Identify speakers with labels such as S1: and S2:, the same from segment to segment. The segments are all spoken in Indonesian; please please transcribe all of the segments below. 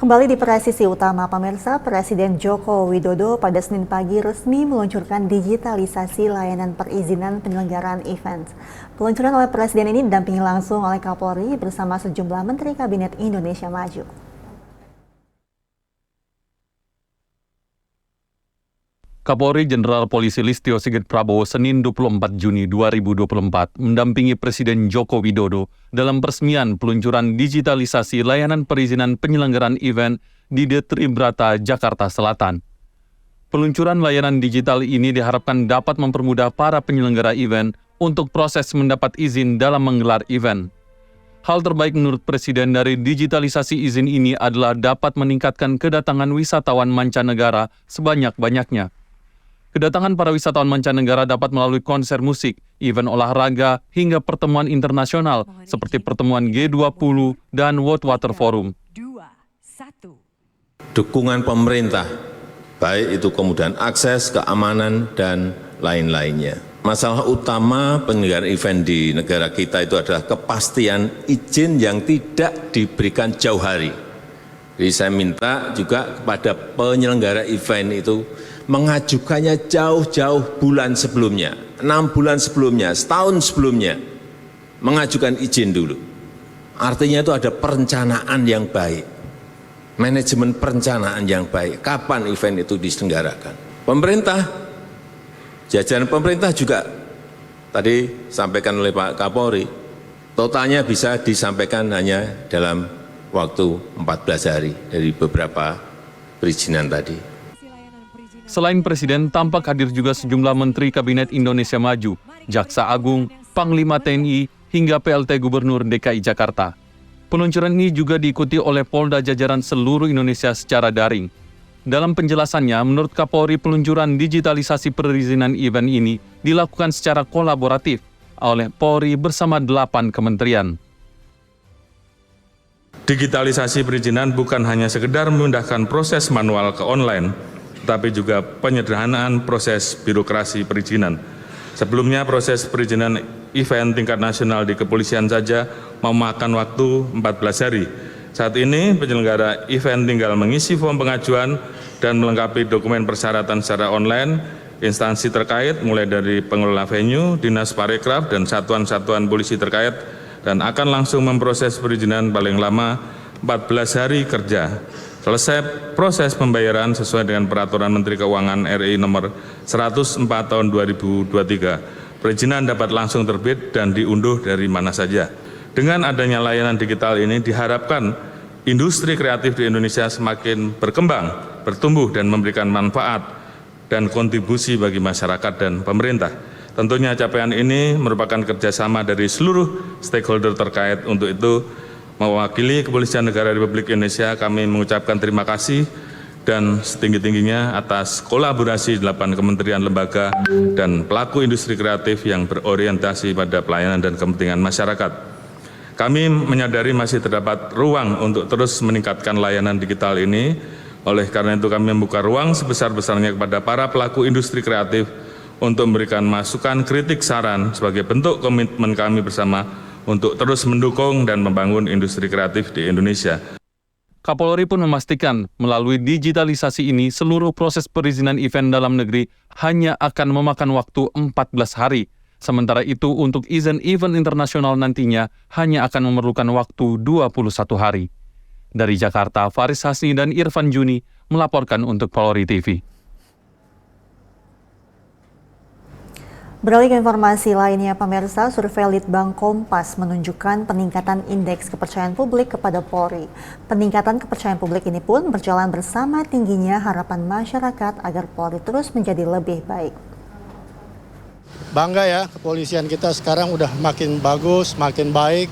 S1: Kembali di presisi utama pemirsa, Presiden Joko Widodo pada Senin pagi resmi meluncurkan digitalisasi layanan perizinan penyelenggaraan event. Peluncuran oleh Presiden ini didampingi langsung oleh Kapolri bersama sejumlah Menteri Kabinet Indonesia Maju.
S2: Kapolri Jenderal Polisi Listio Sigit Prabowo Senin 24 Juni 2024 mendampingi Presiden Joko Widodo dalam peresmian peluncuran digitalisasi layanan perizinan penyelenggaraan event di Tribrata, Jakarta Selatan. Peluncuran layanan digital ini diharapkan dapat mempermudah para penyelenggara event untuk proses mendapat izin dalam menggelar event. Hal terbaik menurut Presiden dari digitalisasi izin ini adalah dapat meningkatkan kedatangan wisatawan mancanegara sebanyak-banyaknya. Kedatangan para wisatawan mancanegara dapat melalui konser musik, event olahraga, hingga pertemuan internasional seperti pertemuan G20 dan World Water Forum.
S3: Dukungan pemerintah, baik itu kemudahan akses, keamanan, dan lain-lainnya. Masalah utama penyelenggaraan event di negara kita itu adalah kepastian izin yang tidak diberikan jauh hari. Jadi saya minta juga kepada penyelenggara event itu mengajukannya jauh-jauh bulan sebelumnya, 6 bulan sebelumnya, setahun sebelumnya, mengajukan izin dulu. Artinya itu ada perencanaan yang baik, manajemen perencanaan yang baik, kapan event itu diselenggarakan. Pemerintah, jajaran pemerintah juga, tadi sampaikan oleh Pak Kapolri, totalnya bisa disampaikan hanya dalam waktu 14 hari dari beberapa perizinan tadi.
S2: Selain Presiden, tampak hadir juga sejumlah Menteri Kabinet Indonesia Maju, Jaksa Agung, Panglima TNI, hingga PLT Gubernur DKI Jakarta. Peluncuran ini juga diikuti oleh Polda jajaran seluruh Indonesia secara daring. Dalam penjelasannya, menurut Kapolri, peluncuran digitalisasi perizinan event ini dilakukan secara kolaboratif oleh Polri bersama 8 kementerian.
S4: Digitalisasi perizinan bukan hanya sekedar memindahkan proses manual ke online, tetapi juga penyederhanaan proses birokrasi perizinan. Sebelumnya proses perizinan event tingkat nasional di kepolisian saja memakan waktu 14 hari. Saat ini penyelenggara event tinggal mengisi form pengajuan dan melengkapi dokumen persyaratan secara online. Instansi terkait mulai dari pengelola venue, dinas parekraf, dan satuan-satuan polisi terkait dan akan langsung memproses perizinan paling lama 14 hari kerja. Selesai proses pembayaran sesuai dengan Peraturan Menteri Keuangan RI nomor 104 tahun 2023. Perizinan dapat langsung terbit dan diunduh dari mana saja. Dengan adanya layanan digital ini diharapkan industri kreatif di Indonesia semakin berkembang, bertumbuh dan memberikan manfaat dan kontribusi bagi masyarakat dan pemerintah. Tentunya capaian ini merupakan kerjasama dari seluruh stakeholder terkait. Untuk itu, mewakili Kepolisian Negara Republik Indonesia, kami mengucapkan terima kasih dan setinggi-tingginya atas kolaborasi 8 kementerian lembaga dan pelaku industri kreatif yang berorientasi pada pelayanan dan kepentingan masyarakat. Kami menyadari masih terdapat ruang untuk terus meningkatkan layanan digital ini. Oleh karena itu kami membuka ruang sebesar-besarnya kepada para pelaku industri kreatif untuk memberikan masukan, kritik, saran sebagai bentuk komitmen kami bersama untuk terus mendukung dan membangun industri kreatif di Indonesia.
S2: Kapolri pun memastikan melalui digitalisasi ini seluruh proses perizinan event dalam negeri hanya akan memakan waktu 14 hari. Sementara itu untuk izin event internasional nantinya hanya akan memerlukan waktu 21 hari. Dari Jakarta, Faris Hasni dan Irfan Juni melaporkan untuk Polri TV.
S1: Beralih ke informasi lainnya, pemirsa, survei Litbang Kompas menunjukkan peningkatan indeks kepercayaan publik kepada Polri. Peningkatan kepercayaan publik ini pun berjalan bersama tingginya harapan masyarakat agar Polri terus menjadi lebih baik.
S5: Bangga ya, kepolisian kita sekarang udah makin bagus, makin baik.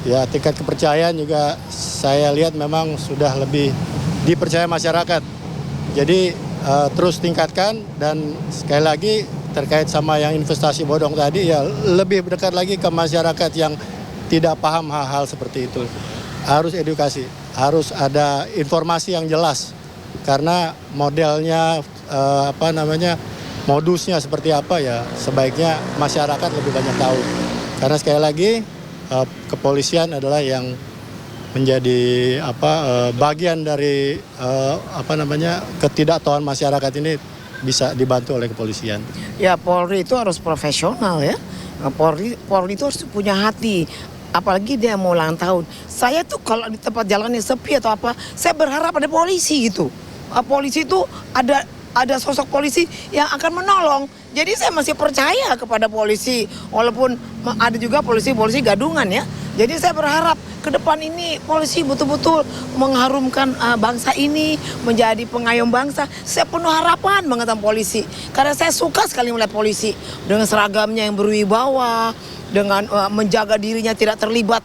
S5: Ya, tingkat kepercayaan juga saya lihat memang sudah lebih dipercaya masyarakat. Jadi terus tingkatkan dan sekali lagi terkait sama yang investasi bodong tadi, ya lebih dekat lagi ke masyarakat yang tidak paham hal-hal seperti itu. Harus edukasi, harus ada informasi yang jelas. Karena modelnya, modusnya seperti apa ya, sebaiknya masyarakat lebih banyak tahu. Karena sekali lagi, kepolisian adalah yang bagian dari ketidaktahuan masyarakat ini bisa dibantu oleh kepolisian.
S6: Ya, Polri itu harus profesional ya. Polri itu harus punya hati. Apalagi dia mau ulang tahun. Saya tuh kalau di tempat jalannya sepi atau apa, saya berharap ada polisi gitu. Polisi itu ada sosok polisi yang akan menolong. Jadi saya masih percaya kepada polisi, walaupun ada juga polisi gadungan ya. Jadi saya berharap ke depan ini polisi betul-betul mengharumkan bangsa ini, menjadi pengayom bangsa. Saya penuh harapan banget sama polisi. Karena saya suka sekali melihat polisi dengan seragamnya yang berwibawa, dengan menjaga dirinya tidak terlibat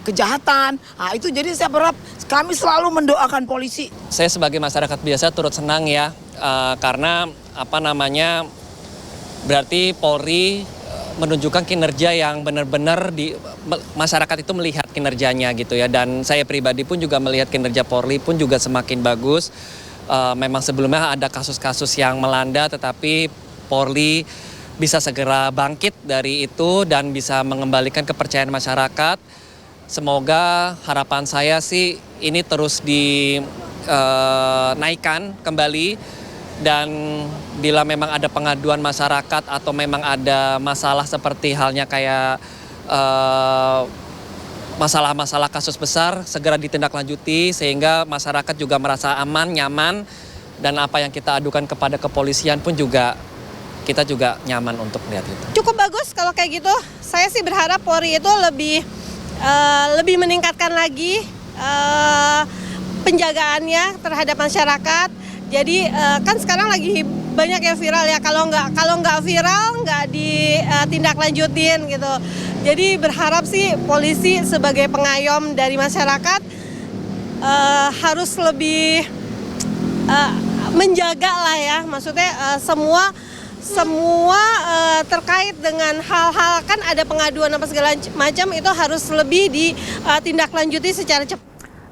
S6: kejahatan. Nah, itu jadi saya berharap kami selalu mendoakan polisi.
S7: Saya sebagai masyarakat biasa turut senang ya, karena berarti Polri menunjukkan kinerja yang benar-benar masyarakat itu melihat kinerjanya gitu ya. Dan saya pribadi pun juga melihat kinerja Polri pun juga semakin bagus. Memang sebelumnya ada kasus-kasus yang melanda, tetapi Polri bisa segera bangkit dari itu dan bisa mengembalikan kepercayaan masyarakat. Semoga harapan saya sih ini terus dinaikkan kembali, dan bila memang ada pengaduan masyarakat atau memang ada masalah seperti halnya kayak masalah-masalah kasus besar segera ditindaklanjuti sehingga masyarakat juga merasa aman, nyaman, dan apa yang kita adukan kepada kepolisian pun juga kita juga nyaman untuk melihat itu.
S8: Cukup bagus kalau kayak gitu. Saya sih berharap Polri itu lebih meningkatkan lagi penjagaannya terhadap masyarakat. Jadi kan sekarang lagi banyak yang viral ya. Kalau nggak viral nggak ditindaklanjutin gitu. Jadi berharap sih polisi sebagai pengayom dari masyarakat harus lebih menjaga lah ya. Maksudnya semua terkait dengan hal-hal, kan ada pengaduan apa segala macam, itu harus lebih ditindaklanjuti secara cepat.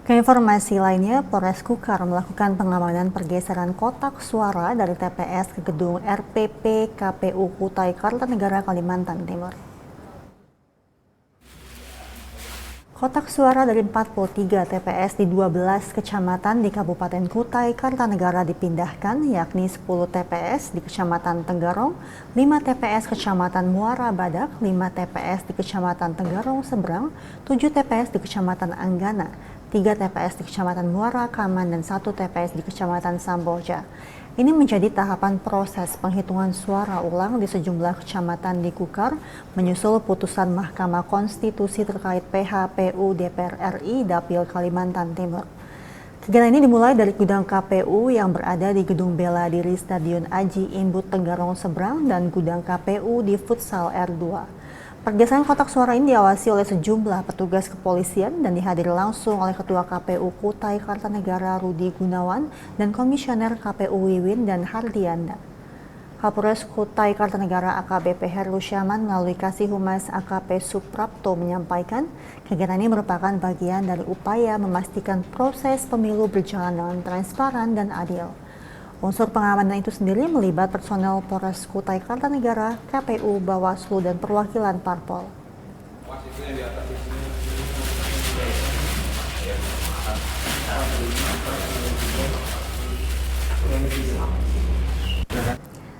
S1: Ke informasi lainnya, Polres Kukar melakukan pengamanan pergeseran kotak suara dari TPS ke gedung RPP KPU Kutai Kartanegara, Kalimantan Timur. Kotak suara dari 43 TPS di 12 kecamatan di Kabupaten Kutai Kartanegara dipindahkan, yakni 10 TPS di Kecamatan Tenggarong, 5 TPS Kecamatan Muara Badak, 5 TPS di Kecamatan Tenggarong Seberang, 7 TPS di Kecamatan Anggana, 3 TPS di Kecamatan Muara Kaman, dan 1 TPS di Kecamatan Samboja. Ini menjadi tahapan proses penghitungan suara ulang di sejumlah kecamatan di Kukar, menyusul putusan Mahkamah Konstitusi terkait PHPU DPR RI Dapil Kalimantan Timur. Kegiatan ini dimulai dari gudang KPU yang berada di Gedung Bela Diri Stadion Aji Imbut Tenggarong Seberang dan gudang KPU di Futsal R2. Pergeseran kotak suara ini diawasi oleh sejumlah petugas kepolisian dan dihadiri langsung oleh Ketua KPU Kutai Kartanegara Rudi Gunawan dan Komisioner KPU Wiwin dan Hardianda. Kapolres Kutai Kartanegara AKBP Heru Syaman melalui Kasih Humas AKP Suprapto menyampaikan kegiatan ini merupakan bagian dari upaya memastikan proses pemilu berjalan dengan transparan dan adil. Unsur pengamanan itu sendiri melibat personel Polres Kutai Kartanegara, KPU, Bawaslu, dan perwakilan parpol.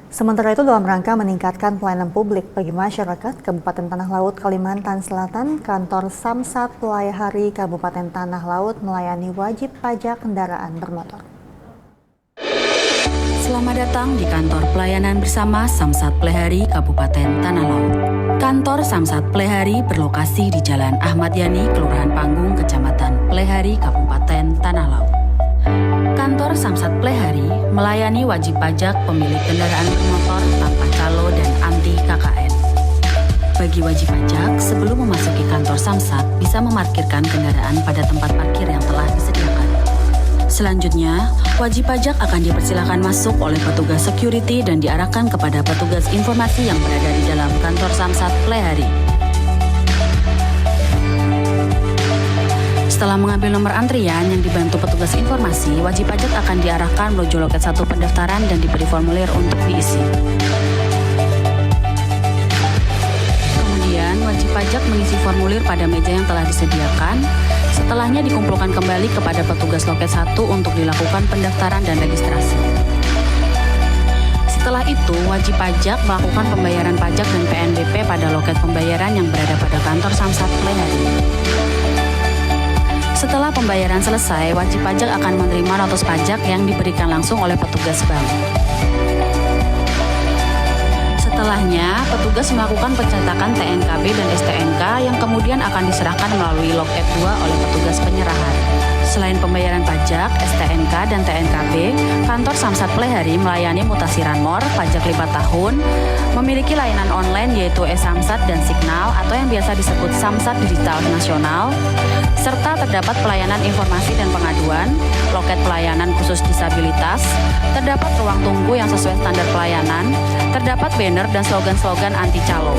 S1: Sementara itu, dalam rangka meningkatkan pelayanan publik bagi masyarakat Kabupaten Tanah Laut, Kalimantan Selatan, kantor Samsat Plehari Kabupaten Tanah Laut melayani wajib pajak kendaraan bermotor.
S9: Selamat datang di kantor pelayanan bersama Samsat Plehari Kabupaten Tanah Laut. Kantor Samsat Plehari berlokasi di Jalan Ahmad Yani, Kelurahan Panggung, Kecamatan Plehari, Kabupaten Tanah Laut. Kantor Samsat Plehari melayani wajib pajak pemilik kendaraan bermotor tanpa calo dan anti KKN. Bagi wajib pajak, sebelum memasuki kantor Samsat bisa memarkirkan kendaraan pada tempat parkir yang telah disediakan. Selanjutnya, wajib pajak akan dipersilakan masuk oleh petugas security dan diarahkan kepada petugas informasi yang berada di dalam kantor Samsat Plehari. Setelah mengambil nomor antrian yang dibantu petugas informasi, wajib pajak akan diarahkan menuju loket 1 pendaftaran dan diberi formulir untuk diisi. Kemudian, wajib pajak mengisi formulir pada meja yang telah disediakan. Setelahnya dikumpulkan kembali kepada petugas loket 1 untuk dilakukan pendaftaran dan registrasi. Setelah itu, wajib pajak melakukan pembayaran pajak dan PNBP pada loket pembayaran yang berada pada kantor Samsat Plehari. Setelah pembayaran selesai, wajib pajak akan menerima notus pajak yang diberikan langsung oleh petugas bank. Setelahnya, petugas melakukan pencetakan TNKB dan STNK yang kemudian akan diserahkan melalui loket 2 oleh petugas penyerahan. Selain pembayaran pajak, STNK, dan TNKB, kantor Samsat Plehari melayani mutasi ranmor, pajak 5 tahun, memiliki layanan online yaitu e-Samsat dan Signal atau yang biasa disebut Samsat Digital Nasional, serta terdapat pelayanan informasi dan pengaduan, loket pelayanan khusus disabilitas, terdapat ruang tunggu yang sesuai standar pelayanan, terdapat banner dan slogan-slogan anti calo.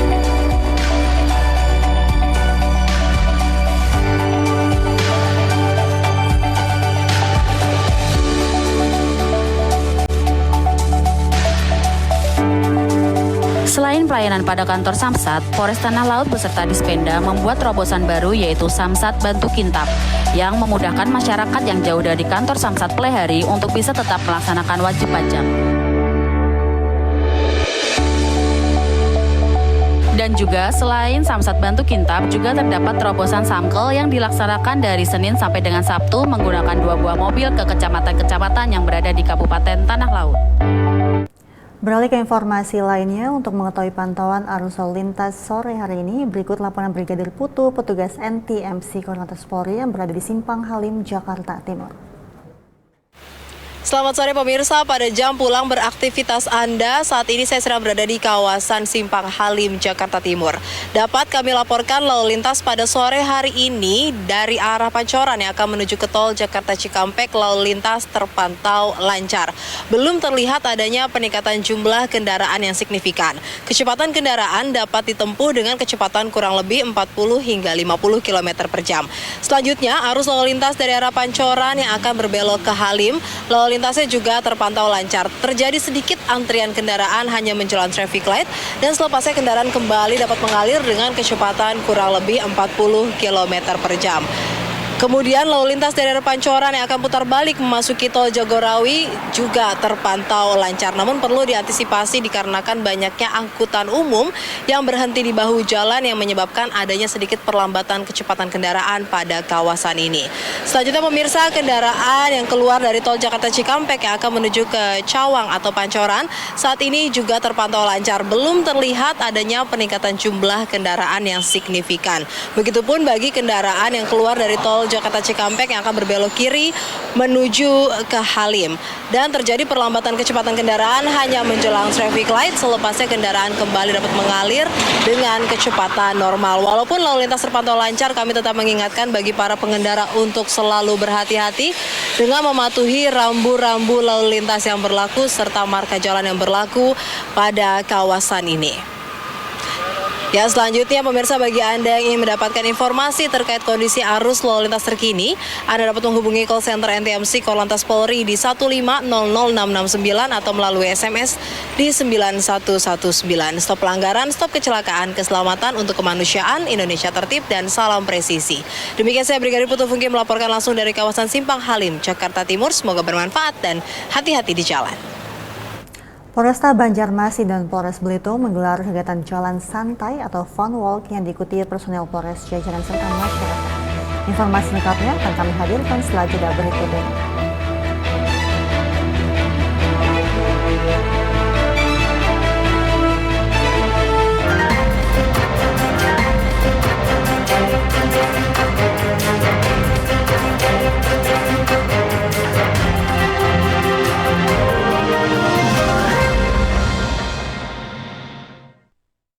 S9: Selain pelayanan pada kantor Samsat, Polres Tanah Laut beserta Dispenda membuat terobosan baru yaitu Samsat Bantu Kintab yang memudahkan masyarakat yang jauh dari kantor Samsat Plehari untuk bisa tetap melaksanakan wajib pajak. Dan juga selain Samsat Bantu Kintab juga terdapat terobosan Samkel yang dilaksanakan dari Senin sampai dengan Sabtu menggunakan 2 buah mobil ke kecamatan-kecamatan yang berada di Kabupaten Tanah Laut.
S1: Beralih ke informasi lainnya, untuk mengetahui pantauan arus lalu lintas sore hari ini, berikut laporan Brigadir Putu, petugas NTMC Korlantas Polri yang berada di Simpang Halim, Jakarta Timur.
S10: Selamat sore pemirsa, pada jam pulang beraktivitas Anda, saat ini saya sedang berada di kawasan Simpang Halim, Jakarta Timur. Dapat kami laporkan lalu lintas pada sore hari ini dari arah Pancoran yang akan menuju ke tol Jakarta Cikampek, lalu lintas terpantau lancar. Belum terlihat adanya peningkatan jumlah kendaraan yang signifikan. Kecepatan kendaraan dapat ditempuh dengan kecepatan kurang lebih 40 hingga 50 km per jam. Selanjutnya, arus lalu lintas dari arah Pancoran yang akan berbelok ke Halim, lalu lintasnya juga terpantau lancar. Terjadi sedikit antrian kendaraan hanya menjelang traffic light dan selepasnya kendaraan kembali dapat mengalir dengan kecepatan kurang lebih 40 km per jam. Kemudian lalu lintas dari arah Pancoran yang akan putar balik memasuki tol Jagorawi juga terpantau lancar. Namun perlu diantisipasi dikarenakan banyaknya angkutan umum yang berhenti di bahu jalan yang menyebabkan adanya sedikit perlambatan kecepatan kendaraan pada kawasan ini. Selanjutnya pemirsa, kendaraan yang keluar dari tol Jakarta Cikampek yang akan menuju ke Cawang atau Pancoran saat ini juga terpantau lancar. Belum terlihat adanya peningkatan jumlah kendaraan yang signifikan. Begitupun bagi kendaraan yang keluar dari tol Jakarta Cikampek yang akan berbelok kiri menuju ke Halim. Dan terjadi perlambatan kecepatan kendaraan hanya menjelang traffic light, selepasnya kendaraan kembali dapat mengalir dengan kecepatan normal. Walaupun lalu lintas terpantau lancar, kami tetap mengingatkan bagi para pengendara untuk selalu berhati-hati dengan mematuhi rambu-rambu lalu lintas yang berlaku serta marka jalan yang berlaku pada kawasan ini. Ya, selanjutnya pemirsa, bagi Anda yang ingin mendapatkan informasi terkait kondisi arus lalu lintas terkini, Anda dapat menghubungi call center NTMC Korlantas Polri di 1500669 atau melalui SMS di 9119. Stop pelanggaran, stop kecelakaan, keselamatan untuk kemanusiaan, Indonesia tertib dan salam presisi. Demikian saya Brigadir Putu Fungi melaporkan langsung dari kawasan Simpang Halim, Jakarta Timur. Semoga bermanfaat dan hati-hati di jalan.
S1: Polresta Banjarmasin dan Polres Belitung menggelar kegiatan jalan santai atau fun walk yang diikuti personel Polres jajaran serta masyarakat. Informasi lengkapnya akan kami hadirkan setelah jeda berikut ini.